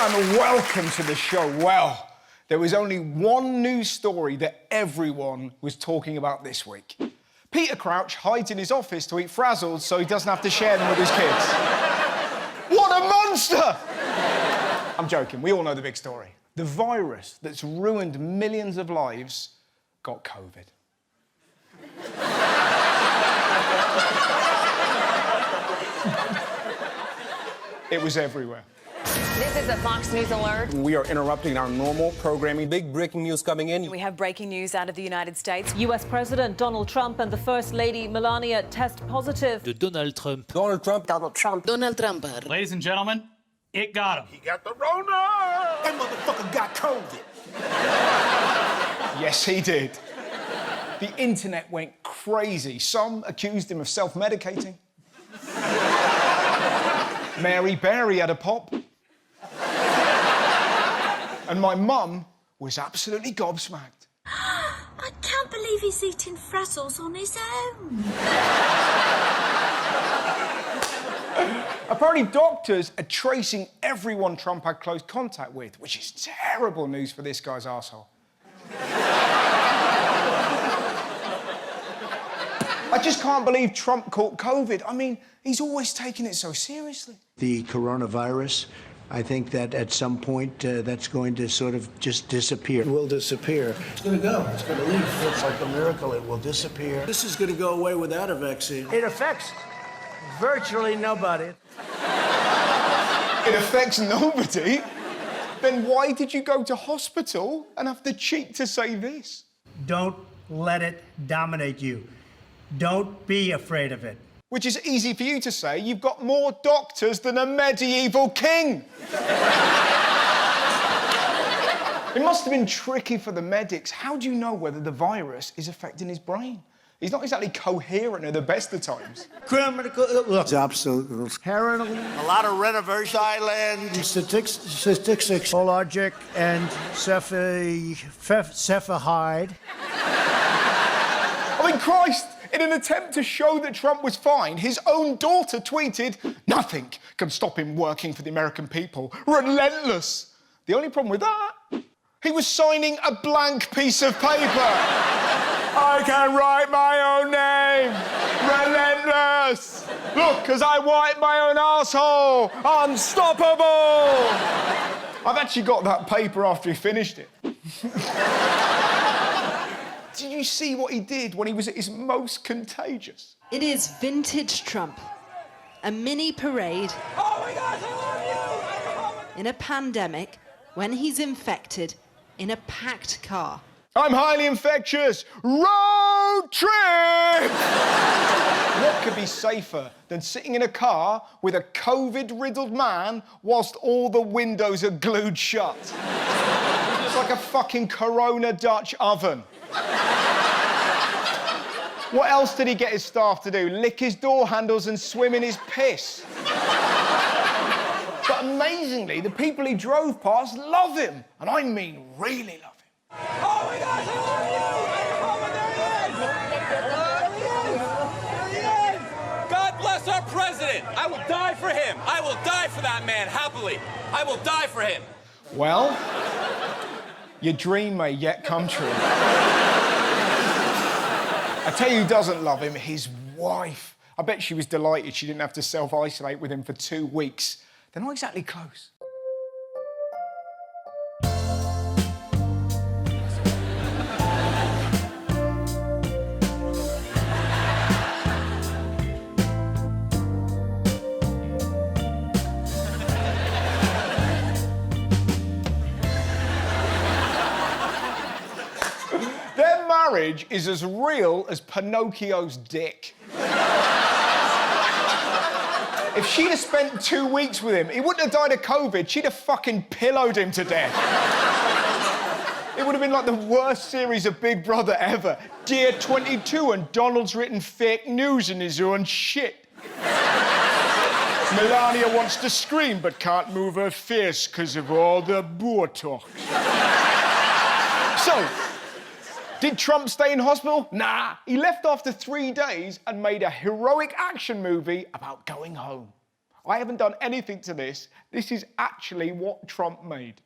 and welcome to the show. Well, there was only one news story that everyone was talking about this week. Peter Crouch hides in his office to eat frazzles so he doesn't have to share them with his kids. What a monster! I'm joking, we all know the big story. The virus that's ruined millions of lives got COVID. It was everywhere. This is a Fox News alert. We are interrupting our normal programming. Big breaking news coming in. We have breaking news out of the United States. US President Donald Trump and the First Lady Melania test positive. De Donald Trump. Donald Trump. Donald Trump. Donald Trump. Ladies and gentlemen, it got him. He got the Rona! That motherfucker got COVID. Yes, he did. The internet went crazy. Some accused him of self-medicating. Mary Berry had a pop. And my mum was absolutely gobsmacked. I can't believe he's eating frazzles on his own. Apparently, doctors are tracing everyone Trump had close contact with, which is terrible news for this guy's arsehole. I just can't believe Trump caught COVID. I mean, he's always taken it so seriously. The coronavirus, I think that at some point that's going to sort of just disappear. It will disappear. It's going to go. It's going to leave. It's like a miracle. It will disappear. This is going to go away without a vaccine. It affects virtually nobody. It affects nobody? Then why did you go to hospital and have the cheek to say this? Don't let it dominate you. Don't be afraid of it. Which is easy for you to say. You've got more doctors than a medieval king. It must have been tricky for the medics. How do you know whether the virus is affecting his brain? He's not exactly coherent at the best of times. It's absolutely paranoid. A lot of Renoverse Island. Statistics, logic, and cephahide. I mean, Christ, in an attempt to show that Trump was fine, his own daughter tweeted, "Nothing can stop him working for the American people. Relentless." The only problem with that, he was signing a blank piece of paper. I can write my own name. Relentless. Look, because I wipe my own asshole. Unstoppable. I've actually got that paper after he finished it. Did you see what he did when he was at his most contagious? It is vintage Trump. A mini parade. Oh my gosh, I love you! In a pandemic, when he's infected, in a packed car. I'm highly infectious. Road trip! What could be safer than sitting in a car with a COVID-riddled man whilst all the windows are glued shut? It's like a fucking Corona Dutch oven. What else did he get his staff to do? Lick his door handles and swim in his piss. But amazingly, the people he drove past love him. And I mean really love him. Oh my gosh, I love you! God bless our president. I will die for him. I will die for that man, happily. I will die for him. Well, your dream may yet come true. I tell you who doesn't love him, his wife. I bet she was delighted she didn't have to self-isolate with him for 2 weeks. They're not exactly close. Their marriage is as real as Pinocchio's dick. If she'd have spent 2 weeks with him, he wouldn't have died of COVID. She'd have fucking pillowed him to death. It would have been like the worst series of Big Brother ever. Dear 22, and Donald's written fake news in his own shit. Melania wants to scream but can't move her face because of all the Botox. So, did Trump stay in hospital? Nah. He left after 3 days and made a heroic action movie about going home. I haven't done anything to this. This is actually what Trump made.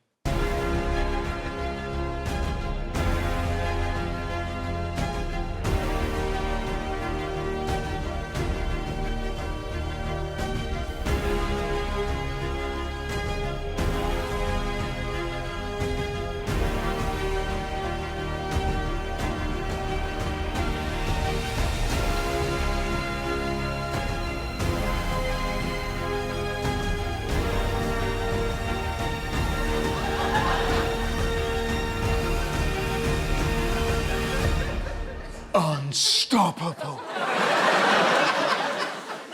Unstoppable.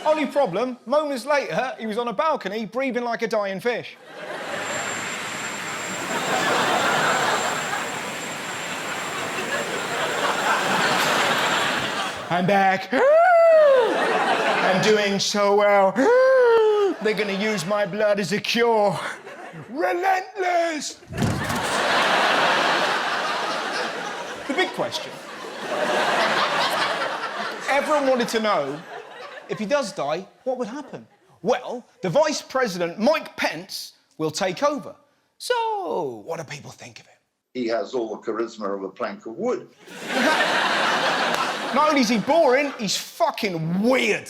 Only problem, moments later, he was on a balcony breathing like a dying fish. I'm back. I'm doing so well. They're gonna use my blood as a cure. Relentless! The big question. Everyone wanted to know, if he does die, what would happen? Well, the Vice President, Mike Pence, will take over. So, what do people think of him? He has all the charisma of a plank of wood. Not only is he boring, he's fucking weird.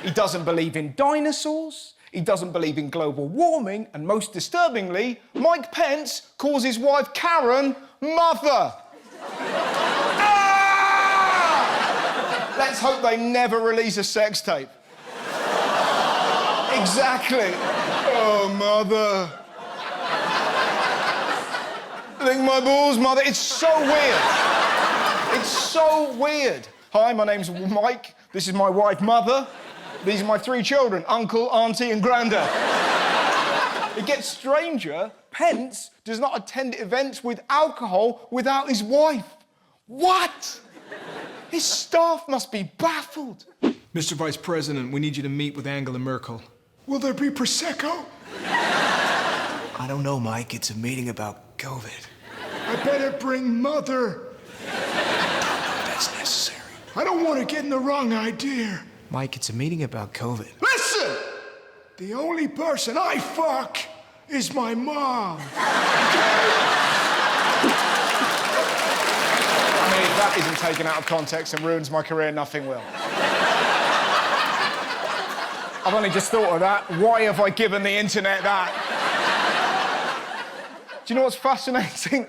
He doesn't believe in dinosaurs, he doesn't believe in global warming, and most disturbingly, Mike Pence calls his wife Karen mother. Let's hope they never release a sex tape. Exactly. Oh, mother. Lick my balls, mother. It's so weird. It's so weird. Hi, my name's Mike. This is my wife, Mother. These are my 3 children, Uncle, Auntie, and Granda. It gets stranger. Pence does not attend events with alcohol without his wife. What? His staff must be baffled. Mr. Vice President, we need you to meet with Angela Merkel. Will there be Prosecco? I don't know, Mike. It's a meeting about COVID. I better bring Mother. That's necessary. I don't want to get in the wrong idea. Mike, it's a meeting about COVID. Listen! The only person I fuck is my mom. I mean, if that isn't taken out of context and ruins my career, nothing will. I've only just thought of that. Why have I given the internet that? Do you know what's fascinating?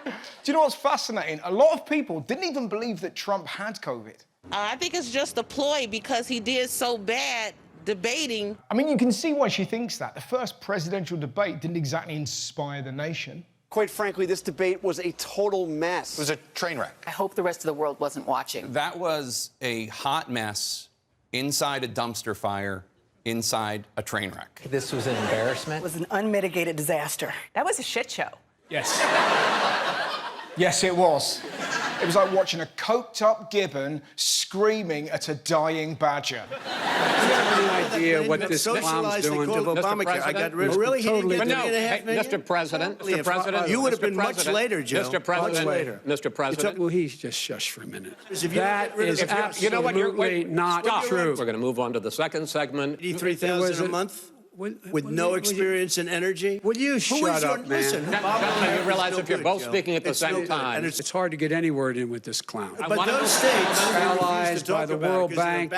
Do you know what's fascinating? A lot of people didn't even believe that Trump had COVID. I think it's just a ploy because he did so bad debating. I mean, you can see why she thinks that. The first presidential debate didn't exactly inspire the nation. Quite frankly, this debate was a total mess. It was a train wreck. I hope the rest of the world wasn't watching. That was a hot mess inside a dumpster fire, inside a train wreck. This was an embarrassment. It was an unmitigated disaster. That was a shit show. Yes. Yes, it was. It was like watching a coked-up gibbon screaming at a dying badger. Do you have any idea what this clown's doing to Obamacare. I got rid of really totally. But no, Mr. President, Mr. President, you would have been Mr. much later, Joe. Mr. President, much later. Mr. President. Well, he's just shush for a minute. That is absolutely not true. We're going to move on to the second segment. $83,000 a month with no experience in energy. Will you shut up, man? Listen, You realize if you're both speaking at the same time. It's hard to get any word in with this clown. But those states allies by the World Bank.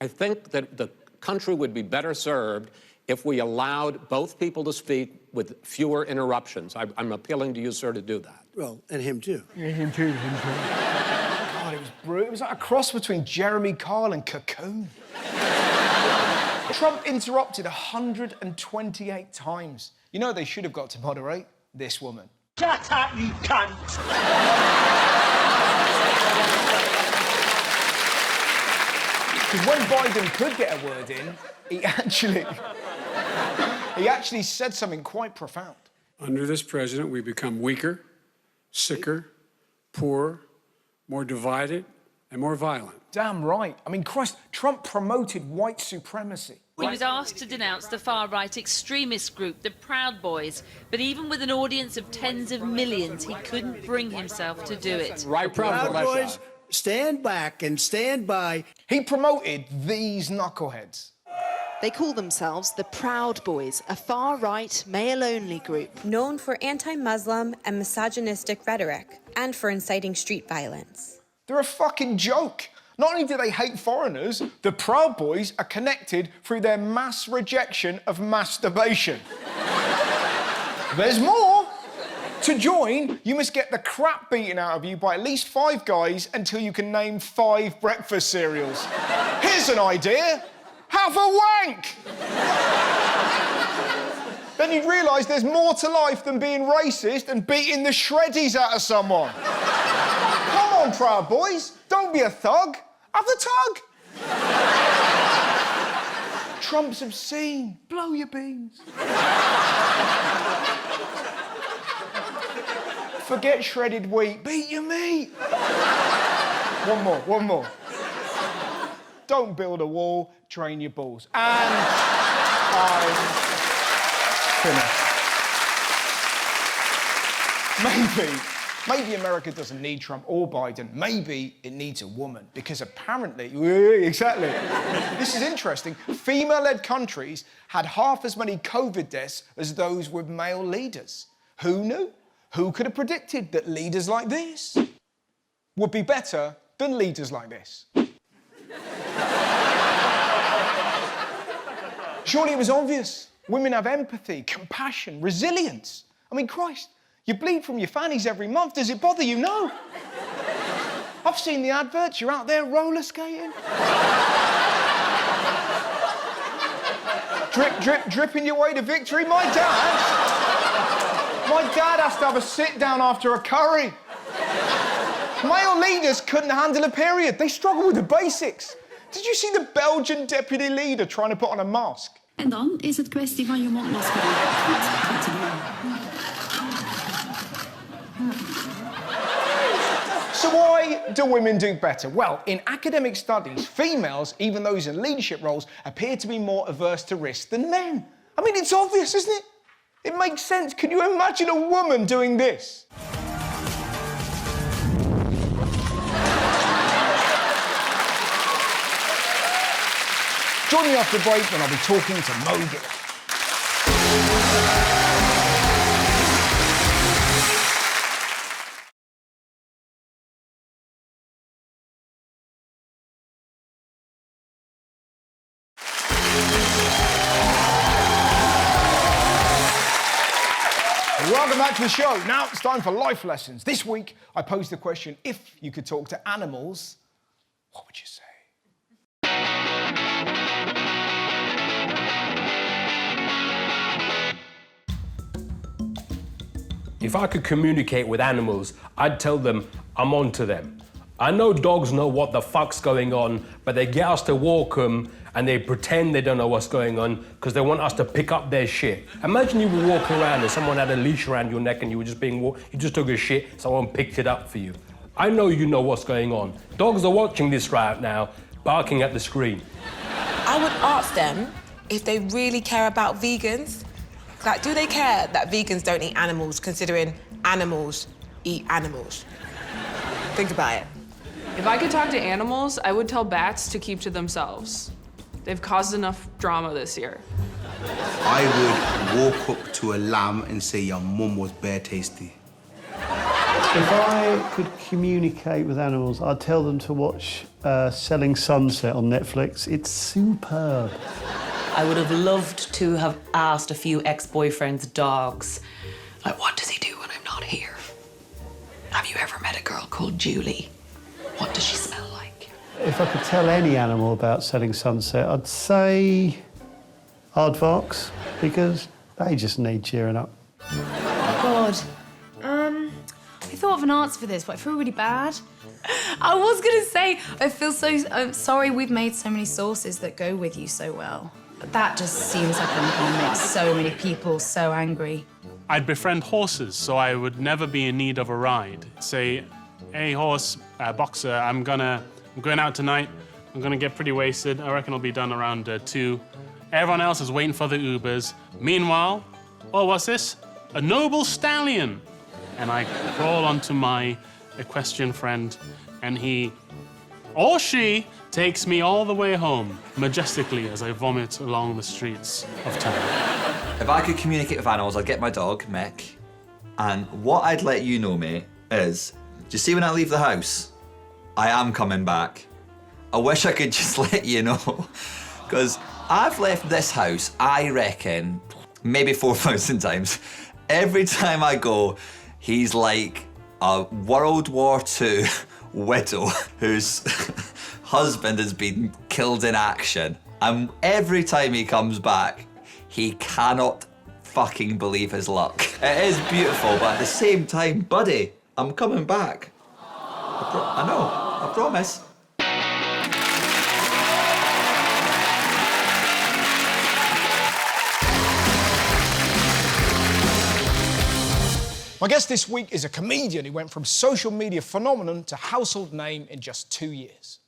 I think that the country would be better served if we allowed both people to speak with fewer interruptions. I'm appealing to you, sir, to do that. Well, and him too. Yeah, him too. God, it was brutal. It was like a cross between Jeremy Kyle and Cocoon. Trump interrupted 128 times. You know they should have got to moderate? This woman. Shut up, you cunt! Because when Biden could get a word in, he actually said something quite profound. Under this president, we become weaker, sicker, poorer, more divided, and more violent. Damn right. I mean, Christ, Trump promoted white supremacy. He was asked to denounce the far-right extremist group, the Proud Boys, but even with an audience of tens of millions, he couldn't bring himself to do it. Proud Boys, stand back and stand by. He promoted these knuckleheads. They call themselves the Proud Boys, a far-right, male-only group. Known for anti-Muslim and misogynistic rhetoric, and for inciting street violence. They're a fucking joke. Not only do they hate foreigners, the Proud Boys are connected through their mass rejection of masturbation. There's more. To join, you must get the crap beaten out of you by at least 5 guys until you can name 5 breakfast cereals. Here's an idea. Have a wank! Then you'd realise there's more to life than being racist and beating the shreddies out of someone. Come on, Proud Boys. Don't be a thug. Have the tug. Trump's obscene. Blow your beans. Forget shredded wheat. Beat your meat. One more. Don't build a wall, train your balls. And I'm finished. Maybe America doesn't need Trump or Biden. Maybe it needs a woman, because apparently, exactly. This is interesting. Female-led countries had half as many COVID deaths as those with male leaders. Who knew? Who could have predicted that leaders like this would be better than leaders like this? Surely it was obvious. Women have empathy, compassion, resilience. I mean, Christ, you bleed from your fannies every month. Does it bother you? No. I've seen the adverts. You're out there roller skating. Drip, drip, dripping your way to victory. My dad has to have a sit-down after a curry. Male leaders couldn't handle a period. They struggle with the basics. Did you see the Belgian deputy leader trying to put on a mask? En dan is het kwestie van je mondmasker. So why do women do better? Well, in academic studies, females, even those in leadership roles, appear to be more averse to risk than men. I mean, it's obvious, isn't it? It makes sense. Can you imagine a woman doing this? Join me after the break when I'll be talking to Mo Gilligan. Welcome back to the show. Now it's time for life lessons. This week, I posed the question, if you could talk to animals, what would you say? If I could communicate with animals, I'd tell them I'm onto them. I know dogs know what the fuck's going on, but they get us to walk them and they pretend they don't know what's going on because they want us to pick up their shit. Imagine you were walking around and someone had a leash around your neck and you were just you just took a shit, someone picked it up for you. I know you know what's going on. Dogs are watching this right now, barking at the screen. I would ask them if they really care about vegans. Like, do they care that vegans don't eat animals, considering animals eat animals? Think about it. If I could talk to animals, I would tell bats to keep to themselves. They've caused enough drama this year. I would walk up to a lamb and say, your mum was bare tasty. If I could communicate with animals, I'd tell them to watch Selling Sunset on Netflix. It's superb. I would have loved to have asked a few ex-boyfriends' dogs, like, what does he do when I'm not here? Have you ever met a girl called Julie? What does she smell like? If I could tell any animal about Selling Sunset, I'd say aardvarks, because they just need cheering up. God. I thought of an answer for this, but I feel really bad. I was gonna say, I feel so sorry we've made so many sauces that go with you so well. That just seems like I'm gonna make so many people so angry. I'd befriend horses, so I would never be in need of a ride. Say, hey, horse, boxer, I'm going out tonight. I'm gonna get pretty wasted. I reckon I'll be done around 2. Everyone else is waiting for the Ubers. Meanwhile, oh, what's this? A noble stallion. And I crawl onto my equestrian friend, and he or she takes me all the way home, majestically as I vomit along the streets of town. If I could communicate with animals, I'd get my dog, Mick, and what I'd let you know, mate, is, do you see when I leave the house? I am coming back. I wish I could just let you know, because I've left this house, I reckon, maybe 4,000 times. Every time I go, he's like a World War II widow whose husband has been killed in action. And every time he comes back, he cannot fucking believe his luck. It is beautiful, but at the same time, buddy, I'm coming back. I know, I promise. My guest this week is a comedian who went from social media phenomenon to household name in just 2 years.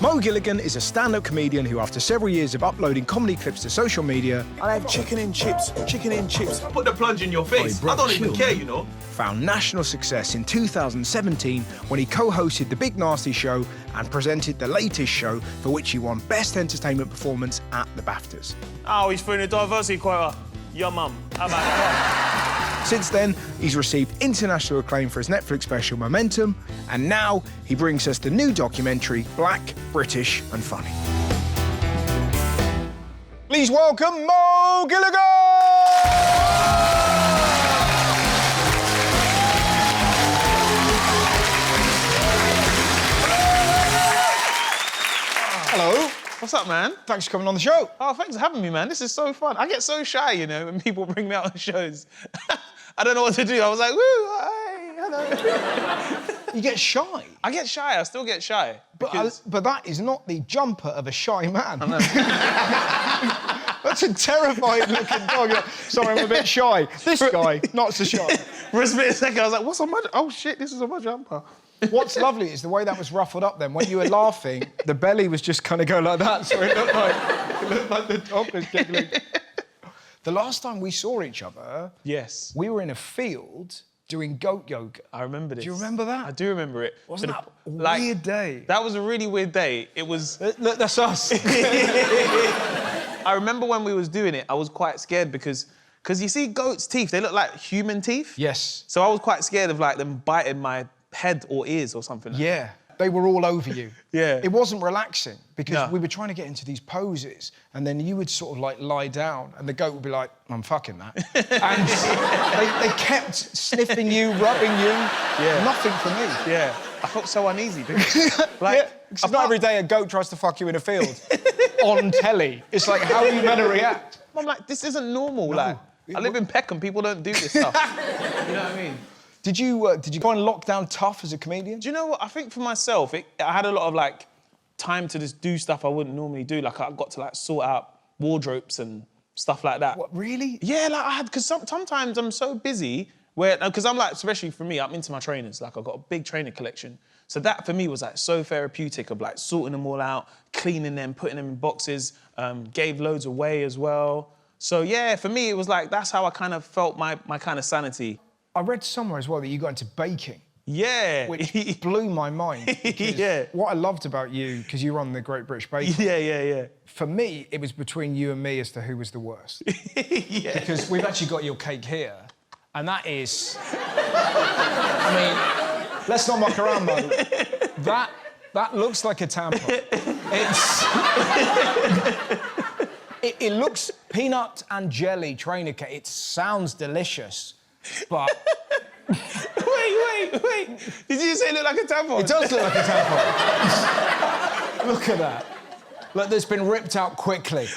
Mo Gilligan is a stand-up comedian who, after several years of uploading comedy clips to social media... I have chicken and chips. Put the plunge in your face. I don't even care, you know. ...found national success in 2017 when he co-hosted The Big Nasty Show and presented The Latest Show, for which he won Best Entertainment Performance at the BAFTAs. Oh, he's throwing a diversity quota. Your mum. How about that? Since then, he's received international acclaim for his Netflix special Momentum, and now he brings us the new documentary, Black, British and Funny. Please welcome Mo Gilligan! Hello. What's up, man? Thanks for coming on the show. Oh, thanks for having me, man. This is so fun. I get so shy, you know, when people bring me out on shows. I don't know what to do. I was like, woo, hi, hello. You get shy? I get shy. I still get shy. Because... But that is not the jumper of a shy man. I know. That's a terrifying looking dog. Like, sorry, I'm a bit shy. This guy, not so shy. For a split second, I was like, what's on my... Oh, shit, this is on my jumper. What's lovely is the way that was ruffled up then. When you were laughing, the belly was just kind of going like that, so it looked like the dog was giggling. The last time we saw each other... Yes. We were in a field doing goat yoga. I remember this. Do you remember that? I do remember it. Wasn't that a weird day? That was a really weird day. It was... Look, that's us. I remember when we was doing it, I was quite scared because you see goats' teeth, they look like human teeth. Yes. So I was quite scared of like them biting my head or ears or something like that. They were all over you. Yeah. It wasn't relaxing because we were trying to get into these poses and then you would sort of like lie down and the goat would be like, I'm fucking that. And they kept sniffing you, rubbing you. Yeah. Nothing for me. Yeah. I felt so uneasy because like... It's not every day a goat tries to fuck you in a field on telly. It's like, how are you meant to react? I'm like, this isn't normal. No. Like, I live in Peckham, people don't do this stuff. You know what I mean? Did you find lockdown tough as a comedian? Do you know what? I think for myself, I had a lot of like time to just do stuff I wouldn't normally do. Like I got to like sort out wardrobes and stuff like that. What, really? Yeah, like I had, because sometimes I'm so busy where, because I'm like, especially for me, I'm into my trainers. Like I've got a big trainer collection. So that for me was like so therapeutic of like sorting them all out, cleaning them, putting them in boxes, gave loads away as well. So yeah, for me, it was like, that's how I kind of felt my kind of sanity. I read somewhere as well that you got into baking. Yeah. Which blew my mind. Yeah. What I loved about you, because you were on the Great British Baker. Yeah. For me, it was between you and me as to who was the worst. Yeah. Because we've actually got your cake here, and that is... I mean, let's not muck around, though. That looks like a tampon. It looks peanut and jelly trainer cake. It sounds delicious, but... Wait. Did you say it looked like a tampon? It does look like a tampon. Look at that. Look, that's been ripped out quickly.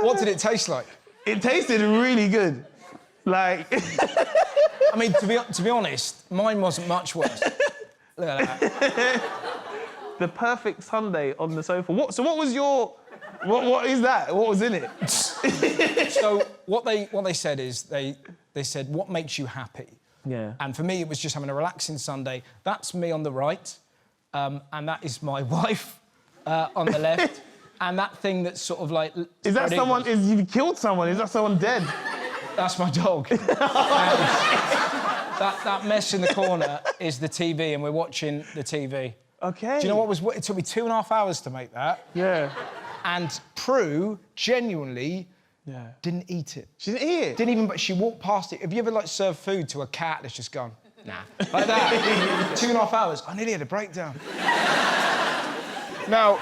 What did it taste like? It tasted really good. Like... I mean, to be honest, mine wasn't much worse. Look at that. The perfect Sunday on the sofa. What was your... What is that? What was in it? So what they said is they said, what makes you happy? Yeah. And for me, it was just having a relaxing Sunday. That's me on the right, and that is my wife on the left. And that thing that's sort of like... Is that someone... You've killed someone? Is that someone dead? That's my dog. That mess in the corner is the TV, and we're watching the TV. Okay. Do you know what was... It took me 2.5 hours to make that. Yeah. And Prue genuinely didn't eat it. She didn't eat it? Didn't even... But she walked past it. Have you ever, like, served food to a cat that's just gone, nah? Like that. 2.5 hours. I nearly had a breakdown. Now,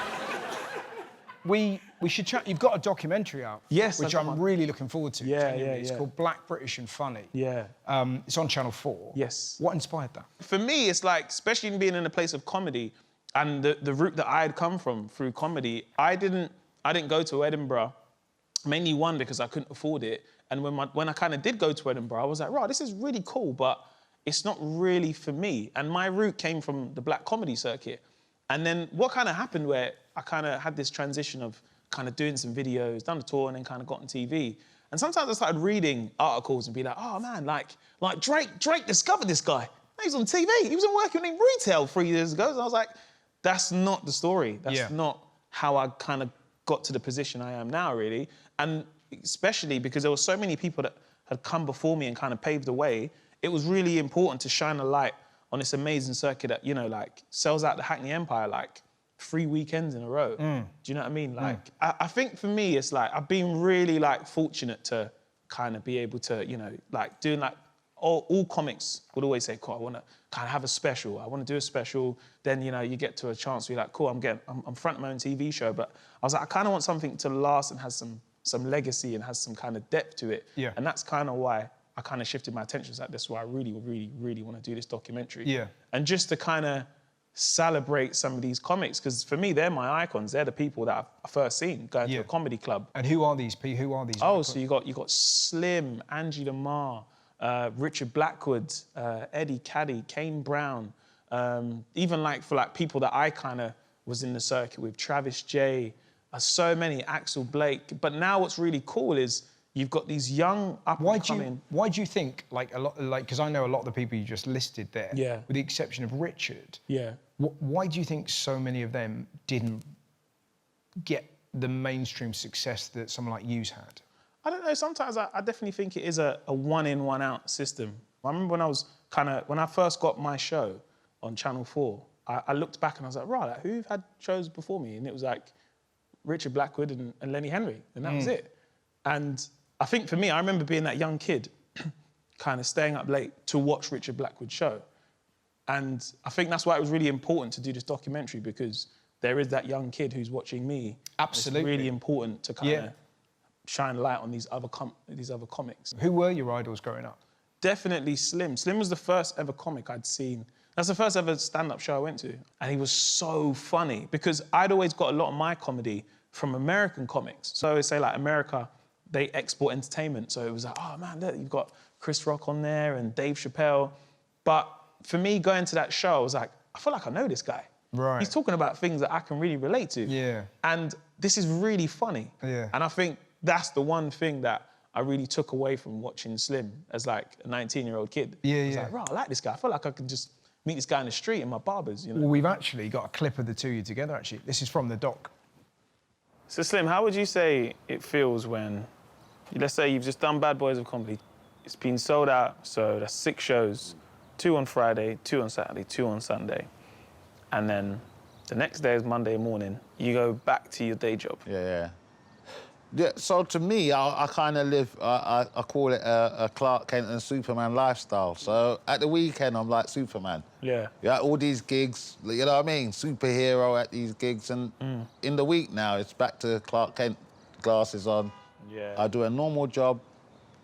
we should chat... You've got a documentary out. Yes, which I'm really looking forward to. Yeah, genuinely. It's called Black, British and Funny. Yeah. It's on Channel 4. Yes. What inspired that? For me, it's like, especially being in a place of comedy and the route that I had come from through comedy, I didn't go to Edinburgh, mainly one, because I couldn't afford it. And when I kind of did go to Edinburgh, I was like, right, this is really cool, but it's not really for me. And my route came from the black comedy circuit. And then what kind of happened where I kind of had this transition of kind of doing some videos, done a tour, and then kind of got on TV. And sometimes I started reading articles and be like, oh man, like Drake discovered this guy. He's on TV. He was working in retail 3 years ago. And I was like, that's not the story. That's not how I kind of got to the position I am now, really. And especially because there were so many people that had come before me and kind of paved the way, it was really important to shine a light on this amazing circuit that, you know, like, sells out the Hackney Empire, like, 3 weekends in a row. Do you know what I mean? Like, I think for me, it's like, I've been really, like, fortunate to kind of be able to, you know, like, doing, like, all comics would always say, cool, I want to kind of have a special. I want to do a special. Then, you know, you get to a chance where you're like, cool, I'm fronting my own TV show. But I was like, I kind of want something to last and has some legacy and has some kind of depth to it. Yeah. And that's kind of why I kind of shifted my attention to that. That's why I really, really, really want to do this documentary. Yeah. And just to kind of celebrate some of these comics, because for me, they're my icons. They're the people that I've first seen going to a comedy club. And who are these people? Who are these? Oh, so you got Slim, Angie Lamar, Richard Blackwood, Eddie Caddy, Kane Brown, even like for like people that I kind of was in the circuit with, Travis J, so many, Axel Blake. But now what's really cool is you've got these young up-and-coming... Why do you think, like, a lot, like, because I know a lot of the people you just listed there, with the exception of Richard, why do you think so many of them didn't get the mainstream success that someone like you's had? I don't know, sometimes I definitely think it is a one-in, one-out system. I remember when I first got my show on Channel 4, I looked back and I was like, right, like, who've had shows before me? And it was like Richard Blackwood and Lenny Henry, and that was it. And I think for me, I remember being that young kid, kind of staying up late to watch Richard Blackwood's show. And I think that's why it was really important to do this documentary, because there is that young kid who's watching me. Absolutely. It's really important to kind of shine a light on these other comics. Who were your idols growing up? Definitely Slim. Slim was the first ever comic I'd seen. That's the first ever stand-up show I went to. And he was so funny, because I'd always got a lot of my comedy from American comics. So I always say, like, America, they export entertainment. So it was like, oh, man, look, you've got Chris Rock on there and Dave Chappelle. But for me, going to that show, I was like, I feel like I know this guy. Right. He's talking about things that I can really relate to. Yeah. And this is really funny. Yeah. And I think that's the one thing that I really took away from watching Slim as, like, a 19-year-old kid. Yeah, I was like, right, I like this guy. I feel like I could just meet this guy in the street in my barbers, you know? Well, we've actually got a clip of the two of you together, actually. This is from the doc. So, Slim, how would you say it feels when, let's say you've just done Bad Boys of Comedy, it's been sold out, so that's 6 shows, 2 on Friday, 2 on Saturday, 2 on Sunday, and then the next day is Monday morning, you go back to your day job. Yeah, so to me, I kind of live, I call it a Clark Kent and Superman lifestyle. So at the weekend, I'm like Superman. Yeah. Yeah, all these gigs, you know what I mean? Superhero at these gigs. And in the week now, it's back to Clark Kent, glasses on. Yeah. I do a normal job,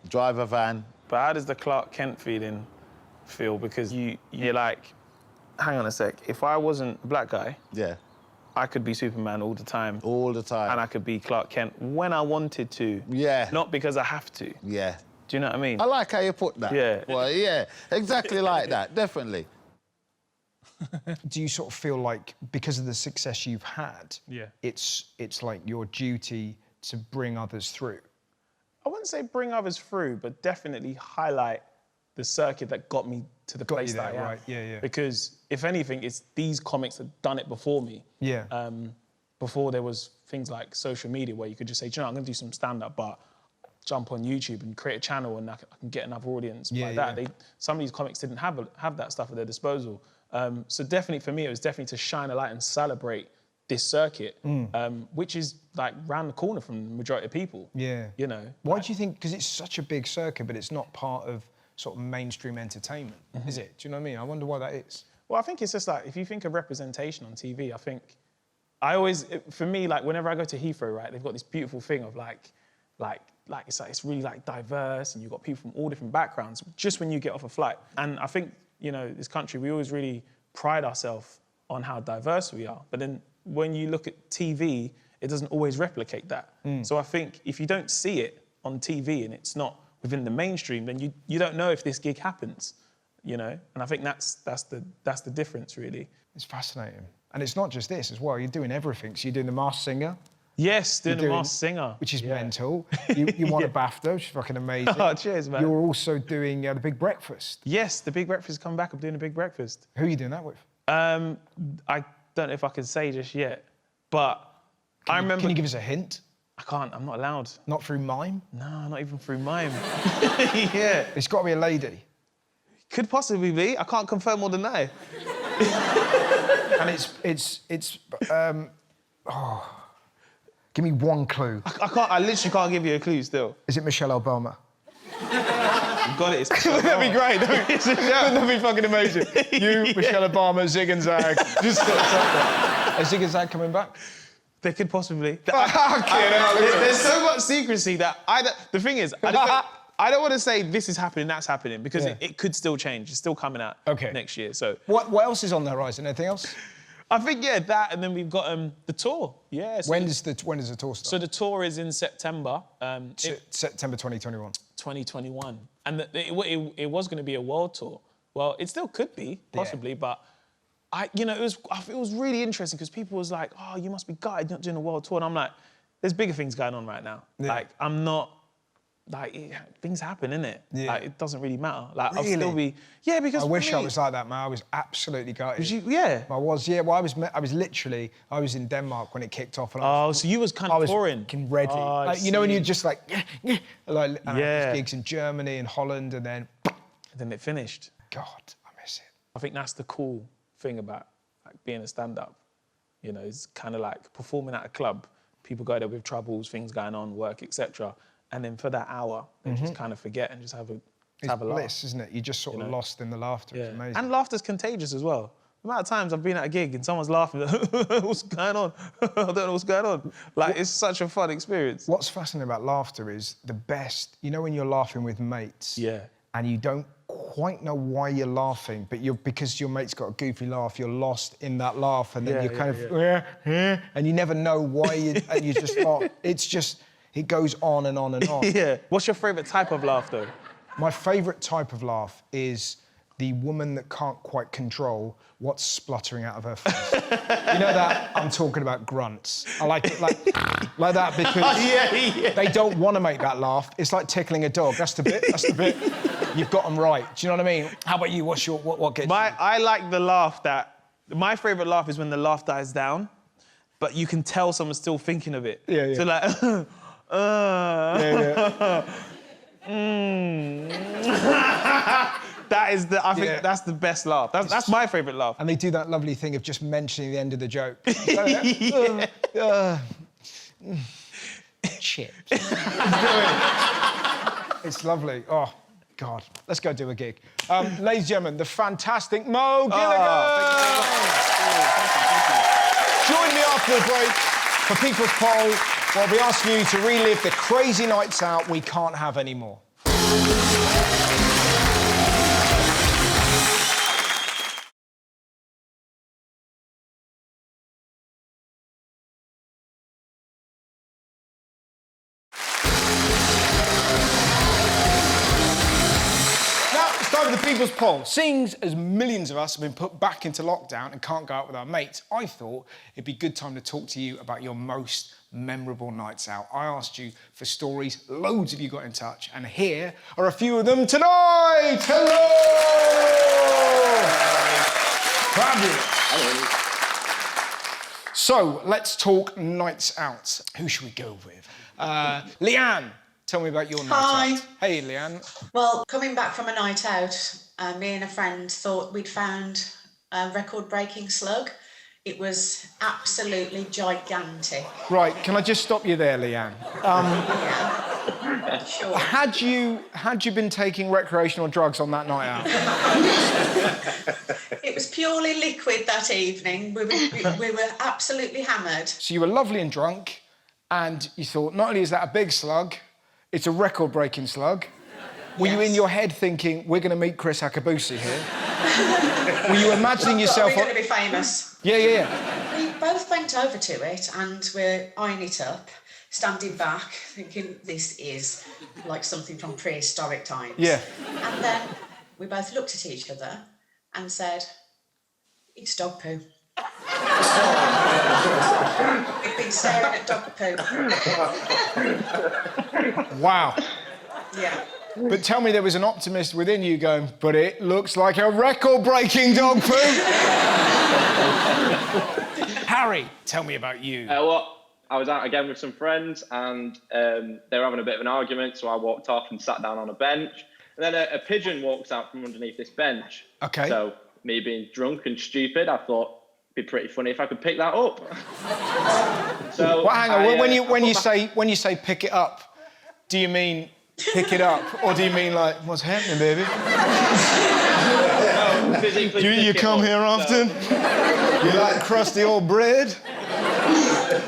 drive a van. But how does the Clark Kent feeling feel? Because you're like, hang on a sec, if I wasn't a black guy... Yeah. I could be Superman all the time. All the time. And I could be Clark Kent when I wanted to. Yeah. Not because I have to. Yeah. Do you know what I mean? I like how you put that. Yeah. Well, yeah, exactly like that, definitely. Do you sort of feel like, because of the success you've had, it's like your duty to bring others through? I wouldn't say bring others through, but definitely highlight the circuit that got me to the place that I am. Right, yeah. Because if anything, it's these comics that done it before me. Yeah. Before there was things like social media where you could just say, do you know, I'm going to do some stand-up, but jump on YouTube and create a channel and I can get another audience like that. Some of these comics didn't have that stuff at their disposal. So definitely for me, it was definitely to shine a light and celebrate this circuit, which is like round the corner from the majority of people. Yeah. You know. Why do you think? Because it's such a big circuit, but it's not part of sort of mainstream entertainment, is it? Do you know what I mean? I wonder why that is. Well, I think it's just like if you think of representation on TV, I think for me, like whenever I go to Heathrow, right, they've got this beautiful thing of it's really like diverse, and you've got people from all different backgrounds just when you get off a flight. And I think, you know, this country, we always really pride ourselves on how diverse we are. But then when you look at TV, it doesn't always replicate that. So I think if you don't see it on TV and it's not within the mainstream, then you don't know if this gig happens, you know? And I think that's the difference, really. It's fascinating. And it's not just this as well, you're doing everything. So you're doing The Masked Singer. Yes, doing The Masked Singer. Which is mental. You won a BAFTA, which is fucking amazing. Oh, cheers, man. You're also doing The Big Breakfast. Yes, The Big Breakfast has come back. I'm doing The Big Breakfast. Who are you doing that with? I don't know if I can say just yet, but I remember... Can you give us a hint? I can't, I'm not allowed. Not through mime? No, not even through mime. Yeah. It's got to be a lady. Could possibly be. I can't confirm or deny. And give me one clue. I literally can't give you a clue still. Is it Michelle Obama? You got it. That'd be great. That'd be fucking amazing. You, Michelle Obama, Zig and Zag. Just Is Zig and Zag coming back? They could possibly. There's so much secrecy that the thing is, I don't want to say this is happening, that's happening, because it could still change. It's still coming out next year. So what else is on the horizon? Anything else? I think that, and then we've got the tour. Yeah. So when does the tour start? So the tour is in September. September 2021. 2021, and it was going to be a world tour. Well, it still could be possibly, but it was really interesting because people was like, "Oh, you must be gutted not doing a world tour," and I'm like, "There's bigger things going on right now. Like I'm not." Like, things happen, innit? Yeah. Like, it doesn't really matter. Like, really? I'll still be... Yeah, because I wish I was like that, man. I was absolutely gutted. Was you? Yeah. I was, yeah. Well, I was in Denmark when it kicked off. And so you was kind of touring? I was fucking ready. Oh, you know when you're just like... gigs in Germany and Holland, and then... And then it finished. God, I miss it. I think that's the cool thing about being a stand-up. You know, it's kind of like performing at a club. People go there with troubles, things going on, work, etc. And then for that hour, they just kind of forget and just have a laugh. It's bliss, isn't it? You're just sort of lost in the laughter. Yeah. It's amazing. And laughter's contagious as well. The amount of times I've been at a gig and someone's laughing, what's going on? I don't know what's going on. Like, it's such a fun experience. What's fascinating about laughter is the best, you know when you're laughing with mates? Yeah. And you don't quite know why you're laughing, but because your mate's got a goofy laugh, you're lost in that laugh, and then you're kind of, and you never know why and you just laugh. It's just... It goes on and on and on. Yeah. What's your favourite type of laugh, though? My favourite type of laugh is the woman that can't quite control what's spluttering out of her face. You know that? I'm talking about grunts. I like it like that because they don't want to make that laugh. It's like tickling a dog. That's the bit. You've got them right. Do you know what I mean? How about you? What's your what gets you? I like the laugh my favourite laugh is when the laugh dies down, but you can tell someone's still thinking of it. Yeah. So like. That is I think that's the best laugh. That's my favourite laugh. And they do that lovely thing of just mentioning the end of the joke. Chips. It's lovely. Oh, God. Let's go do a gig. Ladies and gentlemen, the fantastic Mo Gilligan. Thank you. Join me after the break for People's Poll, where we ask you to relive the crazy nights out we can't have anymore. The People's Poll. Seeing as millions of us have been put back into lockdown and can't go out with our mates, I thought it'd be a good time to talk to you about your most memorable nights out. I asked you for stories, loads of you got in touch, and here are a few of them tonight. Hello! Fabulous. Hello. So, let's talk nights out. Who should we go with? Leanne, Tell me about your night Hi. out. Hey, Leanne. Well, coming back from a night out, me and a friend thought we'd found a record-breaking slug. It was absolutely gigantic. Right, can I just stop you there, Leanne? Sure. Had you been taking recreational drugs on that night out? It was purely liquid that evening. We were absolutely hammered. So you were lovely and drunk, and you thought, not only is that a big slug, it's a record-breaking slug. Were you in your head thinking, we're going to meet Chris Akabusi here? Were you imagining yourself... We're going to be famous. Yeah. We both went over to it and we're eyeing it up, standing back, thinking this is like something from prehistoric times. Yeah. And then we both looked at each other and said, it's dog poo. We've been staring at dog poo. Wow. Yeah. But tell me there was an optimist within you going, but it looks like a record-breaking dog poo. Harry, tell me about you. Well, I was out again with some friends and they were having a bit of an argument, so I walked off and sat down on a bench. And then a pigeon walks out from underneath this bench. Okay. So me being drunk and stupid, I thought it'd be pretty funny if I could pick that up. So well, hang on. When you say pick it up, do you mean pick it up, or do you mean like what's happening, baby? No, physically You come here often? You like crusty old bread?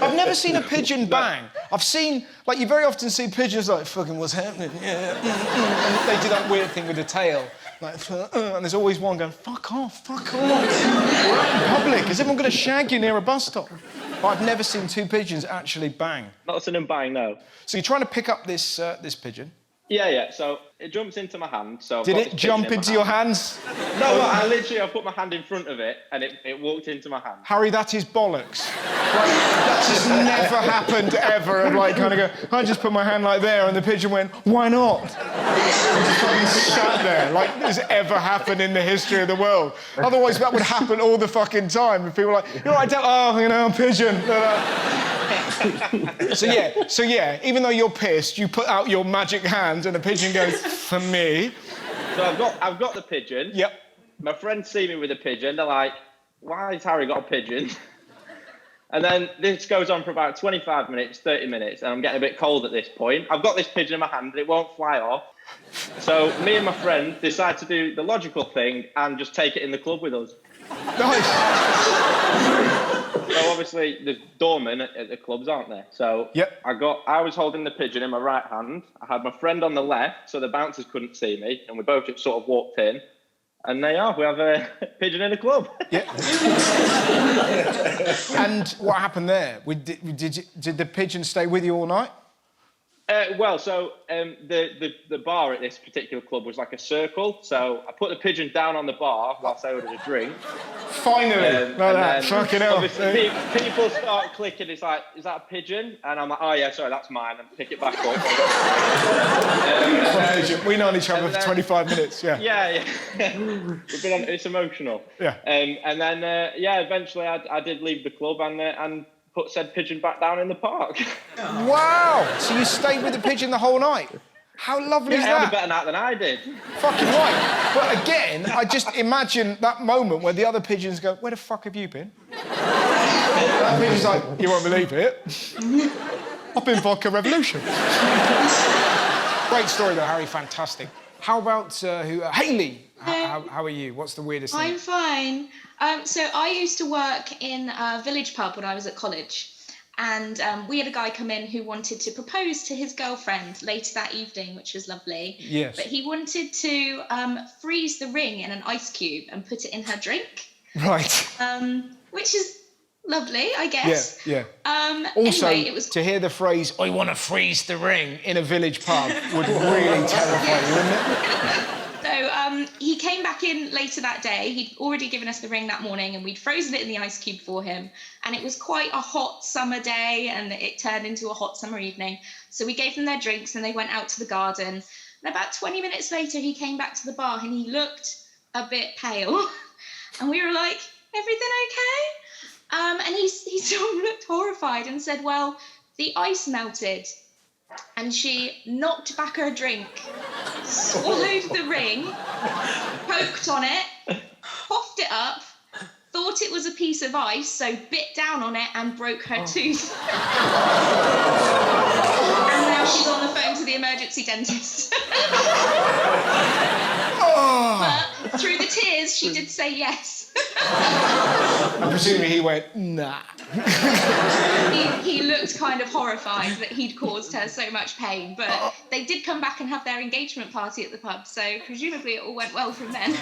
I've never seen a pigeon bang. I've seen, like, you very often see pigeons like, fucking what's happening? Yeah. And they do that weird thing with the tail. Like, and there's always one going, fuck off. We're out in public. Is everyone going to shag you near a bus stop? But I've never seen two pigeons actually bang. Not seen them bang, no. So you're trying to pick up this pigeon. Yeah. So it jumps into my hand. So Did it jump into your hands? No, I put my hand in front of it and it walked into my hand. Harry, that is bollocks. Like, that's just never happened ever. And like, kind of go, I just put my hand like there, and the pigeon went, why not? And just fucking sat there, like this ever happened in the history of the world. Otherwise, that would happen all the fucking time. If people were like, you know, a pigeon. So yeah, even though you're pissed, you put out your magic hand and the pigeon goes, for me. So I've got the pigeon. Yep. My friends see me with a pigeon. They're like, why has Harry got a pigeon? And then this goes on for about 25 minutes, 30 minutes, and I'm getting a bit cold at this point. I've got this pigeon in my hand and it won't fly off. So me and my friend decide to do the logical thing and just take it in the club with us. Nice. So obviously there's doormen at the clubs, aren't there? So yep. I was holding the pigeon in my right hand. I had my friend on the left, so the bouncers couldn't see me, and we both just sort of walked in. And there you are, we have a pigeon in the club. Yeah. And what happened there? Did the pigeon stay with you all night? The bar at this particular club was like a circle, so I put the pigeon down on the bar whilst I ordered a drink. Finally! Fucking hell. Obviously, people start clicking, it's like, is that a pigeon? And I'm like, oh yeah, sorry, that's mine, and pick it back up. We know each other for 25 minutes, yeah. Yeah. It's emotional. Yeah. And then, eventually I did leave the club and put said pigeon back down in the park. Wow! So you stayed with the pigeon the whole night? How lovely is that? Yeah, had a better night than I did. Fucking right. But again, I just imagine that moment where the other pigeons go, where the fuck have you been? That pigeon's like, you won't believe it. I've been Vodka Revolution. Great story though, Harry, fantastic. How about Hayley? How are you? What's the weirdest thing? I'm fine. So I used to work in a village pub when I was at college, and we had a guy come in who wanted to propose to his girlfriend later that evening, which was lovely. Yes. But he wanted to freeze the ring in an ice cube and put it in her drink. Right. Which is lovely, I guess. Yeah. Also, anyway, it was... to hear the phrase, I want to freeze the ring in a village pub would really terrify you, wouldn't it? So he came back in later that day. He'd already given us the ring that morning and we'd frozen it in the ice cube for him. And it was quite a hot summer day and it turned into a hot summer evening. So we gave them their drinks and they went out to the garden. And about 20 minutes later, he came back to the bar and he looked a bit pale. And we were like, everything okay? And he sort of looked horrified and said, well, the ice melted and she knocked back her drink, swallowed the ring, poked on it, puffed it up, thought it was a piece of ice, so bit down on it and broke her tooth. And now she's on the phone to the emergency dentist. But through the tears, she did say yes. And presumably he went, nah. He looked kind of horrified that he'd caused her so much pain, but they did come back and have their engagement party at the pub, so presumably it all went well from then.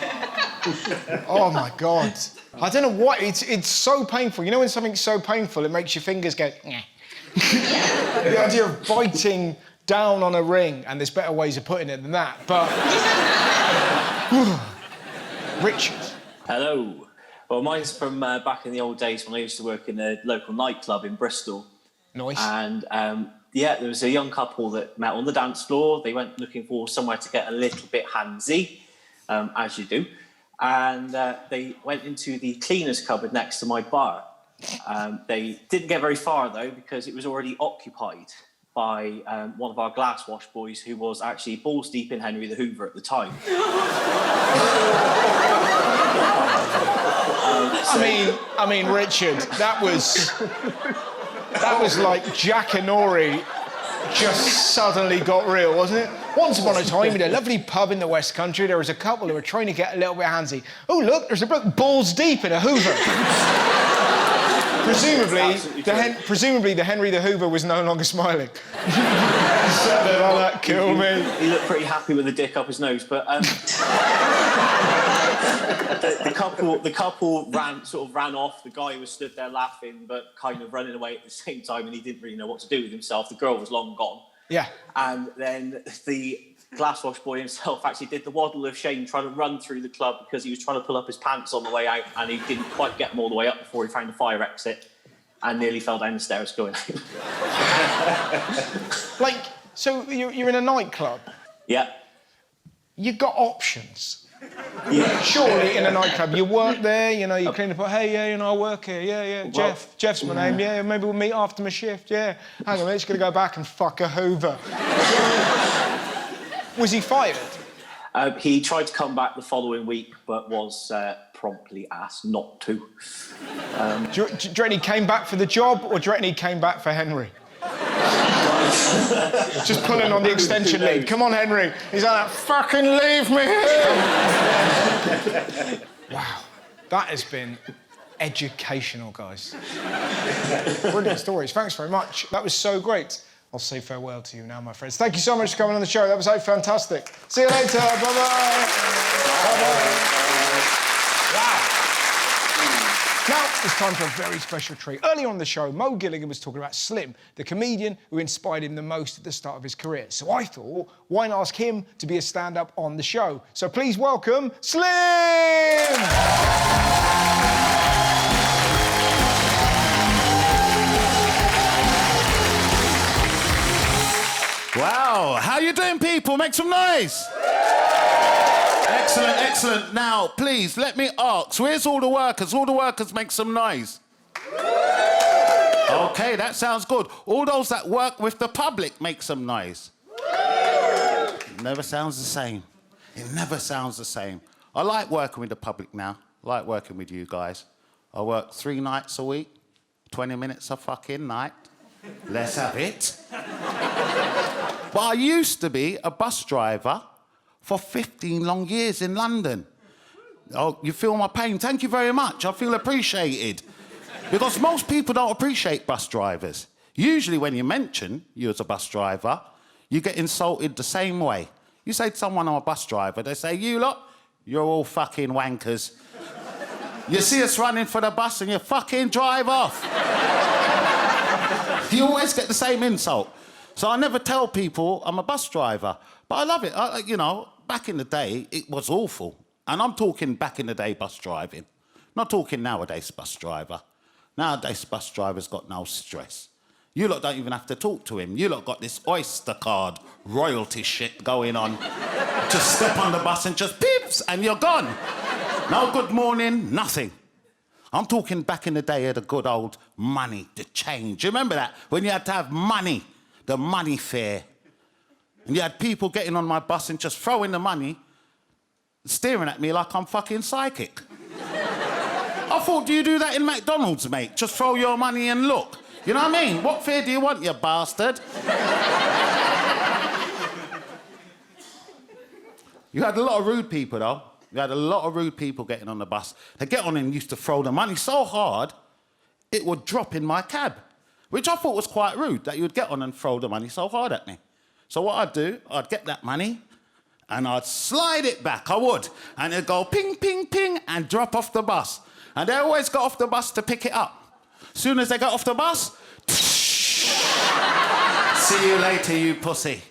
Oh my God. I don't know what, it's so painful. You know when something's so painful, it makes your fingers go, nah. The idea of biting down on a ring, and there's better ways of putting it than that, but... Richard. Hello. Well, mine's from back in the old days when I used to work in a local nightclub in Bristol. Nice. And yeah, there was a young couple that met on the dance floor. They went looking for somewhere to get a little bit handsy, as you do. And they went into the cleaner's cupboard next to my bar. They didn't get very far, though, because it was already occupied by one of our glass wash boys who was actually balls deep in Henry the Hoover at the time. I mean, Richard, that was like Jack and Ori just suddenly got real, wasn't it? Once upon a time, in a lovely pub in the West Country, there was a couple who were trying to get a little bit handsy. Oh, look, there's a bloke balls deep in a Hoover. Presumably, the Henry the Hoover was no longer smiling. Something like that, kill me. He looked pretty happy with the dick up his nose, but the couple ran off. The guy was stood there laughing, but kind of running away at the same time, and he didn't really know what to do with himself. The girl was long gone. Yeah. And then the glass wash boy himself actually did the waddle of shame, trying to run through the club because he was trying to pull up his pants on the way out, and he didn't quite get them all the way up before he found a fire exit and nearly fell down the stairs going out. Like, so you're in a nightclub? Yeah. You've got options. Yeah. Surely in a nightclub, you work there, you know, you clean up, hey, yeah, you know, I work here, yeah, Well, Jeff's my name, yeah, maybe we'll meet after my shift, yeah. Hang on a minute, just gonna go back and fuck a Hoover. Was he fired? He tried to come back the following week, but was promptly asked not to. Do you reckon he came back for the job, or do you reckon he came back for Henry? Just pulling on the extension lead. Come on, Henry. He's like, fucking leave me here. Wow, that has been educational, guys. Brilliant stories. Thanks very much. That was so great. I'll say farewell to you now, my friends. Thank you so much for coming on the show. That was fantastic. See you later. Bye-bye. Bye-bye. Wow. Now it's time for a very special treat. Earlier on the show, Mo Gilligan was talking about Slim, the comedian who inspired him the most at the start of his career. So I thought, why not ask him to be a stand-up on the show? So please welcome Slim! Wow, how you doing, people? Make some noise. Excellent, excellent. Now, please, let me ask, where's all the workers? All the workers make some noise. Okay, that sounds good. All those that work with the public make some noise. It never sounds the same. It never sounds the same. I like working with the public now. I like working with you guys. I work 3 nights a week, 20 minutes a fucking night. Let's have it. But I used to be a bus driver for 15 long years in London. Oh, you feel my pain? Thank you very much. I feel appreciated. Because most people don't appreciate bus drivers. Usually when you mention you as a bus driver, you get insulted the same way. You say to someone, I'm a bus driver, they say, you lot, you're all fucking wankers. You see us running for the bus and you fucking drive off. You always get the same insult. So I never tell people I'm a bus driver. But I love it. You know, back in the day, it was awful. And I'm talking back in the day bus driving. Not talking nowadays bus driver. Nowadays bus driver's got no stress. You lot don't even have to talk to him. You lot got this Oyster card royalty shit going on. Just step on the bus and just pips and you're gone. No good morning, nothing. I'm talking back in the day of the good old money, the change. You remember that? When you had to have money. the money fare. And you had people getting on my bus and just throwing the money, staring at me like I'm fucking psychic. I thought, do you do that in McDonald's, mate? Just throw your money and look. You know what I mean? What fare do you want, you bastard? You had a lot of rude people, though. You had a lot of rude people getting on the bus. They get on and used to throw the money so hard, it would drop in my cab, which I thought was quite rude, that you would get on and throw the money so hard at me. So what I'd do, I'd get that money and I'd slide it back, I would. And it'd go ping, ping, ping, and drop off the bus. And they always got off the bus to pick it up. As soon as they got off the bus, see you later, you pussy.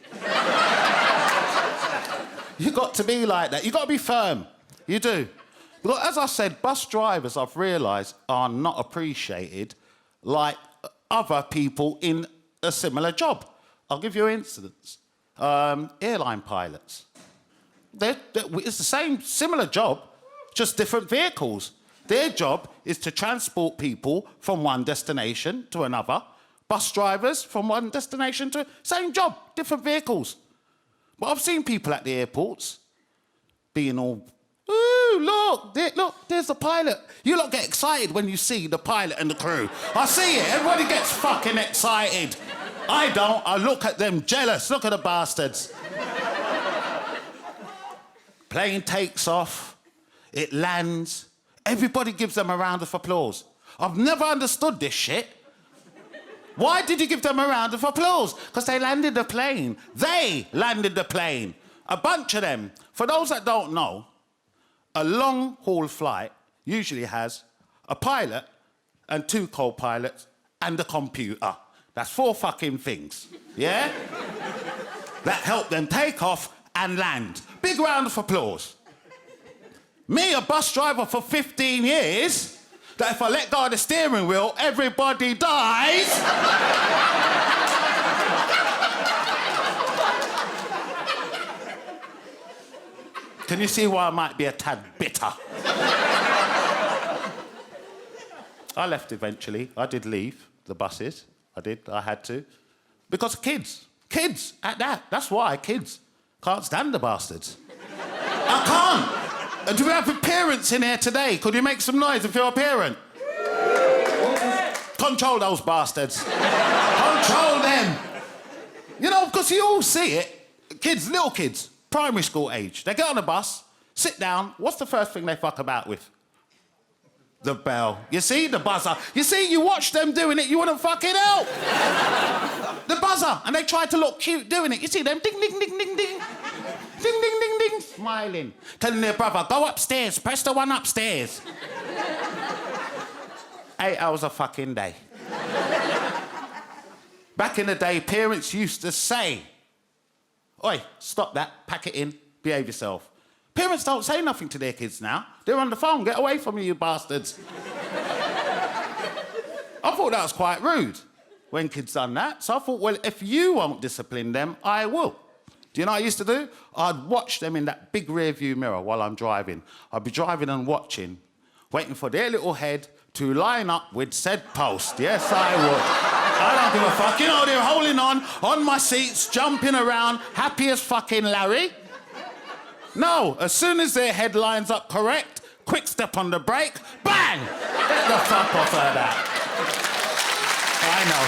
You got to be like that. You got to be firm. You do. Look, as I said, bus drivers, I've realised, are not appreciated like other people in a similar job. I'll give you an instance. Airline pilots. It's the same, similar job, just different vehicles. Their job is to transport people from one destination to another. Bus drivers from one destination to... Same job, different vehicles. But I've seen people at the airports being all, ooh, look, there's the pilot. You lot get excited when you see the pilot and the crew. I see it, everybody gets fucking excited. I don't, I look at them jealous, look at the bastards. Plane takes off, it lands, everybody gives them a round of applause. I've never understood this shit. Why did you give them a round of applause? Because they landed the plane. They landed the plane. A bunch of them. For those that don't know, a long-haul flight usually has a pilot and 2 co-pilots and a computer. That's 4 fucking things, yeah? That help them take off and land. Big round of applause. Me, a bus driver for 15 years... that if I let go of the steering wheel, everybody dies. Can you see why I might be a tad bitter? I left eventually. I did leave the buses. I had to. Because kids at that. That's why, kids. Can't stand the bastards. I can't. And do we have parents in here today? Could you make some noise if you're a parent? Control those bastards. Control them. You know, because you all see it. Kids, little kids, primary school age. They get on the bus, sit down. What's the first thing they fuck about with? The bell. You see? The buzzer. You see, you watch them doing it, you wouldn't fucking help. The buzzer. And they try to look cute doing it. You see them? Ding, ding, ding, ding, ding. Ding, ding, ding, ding, smiling. Telling their brother, go upstairs, press the one upstairs. 8 hours a fucking day. Back in the day, parents used to say, oi, stop that, pack it in, behave yourself. Parents don't say nothing to their kids now. They're on the phone, get away from me, you bastards. I thought that was quite rude when kids done that. So I thought, well, if you won't discipline them, I will. Do you know what I used to do? I'd watch them in that big rear view mirror while I'm driving. I'd be driving and watching, waiting for their little head to line up with said post. Yes, I would. I don't give a fuck. You know, they're holding on my seats, jumping around, happy as fucking Larry. No, as soon as their head lines up correct, quick step on the brake, bang! Get the fuck off of that. I know.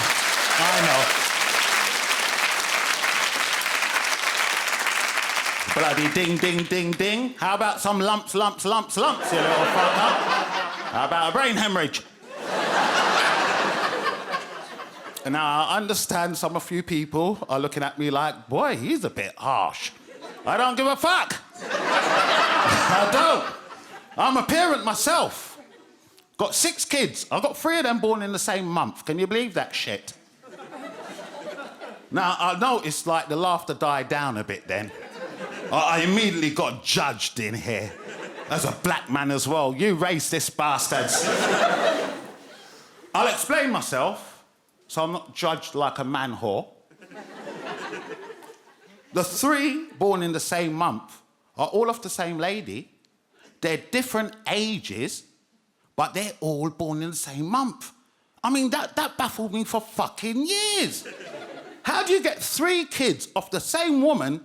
Bloody ding, ding, ding, ding. How about some lumps, you little fucker? How about a brain hemorrhage? And now, I understand some of you people are looking at me like, boy, he's a bit harsh. I don't give a fuck. I don't. I'm a parent myself. Got 6 kids. I've got 3 of them born in the same month. Can you believe that shit? Now, I noticed, like, the laughter died down a bit then. I immediately got judged in here. As a black man as well. You racist bastards. I'll explain myself, so I'm not judged like a man whore. The 3 born in the same month are all of the same lady. They're different ages, but they're all born in the same month. I mean, that baffled me for fucking years. How do you get 3 kids off the same woman,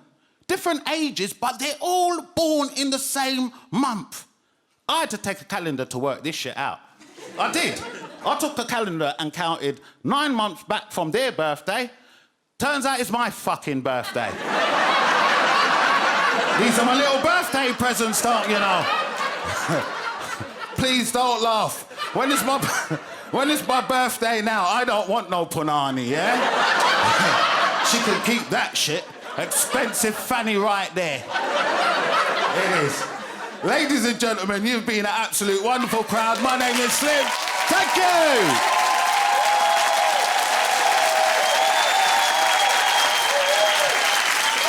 different ages, but they're all born in the same month? I had to take a calendar to work this shit out. I did. I took the calendar and counted 9 months back from their birthday. Turns out it's my fucking birthday. These are my little birthday presents, don't you know? Please don't laugh. When it's my birthday now, I don't want no punani, yeah? She can keep that shit. Expensive fanny right there. It is. Ladies and gentlemen, you've been an absolute wonderful crowd. My name is Slim. Thank you.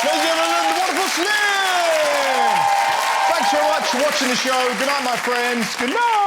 Ladies and gentlemen, the wonderful Slim! Thanks so much for watching the show. Good night, my friends. Good night!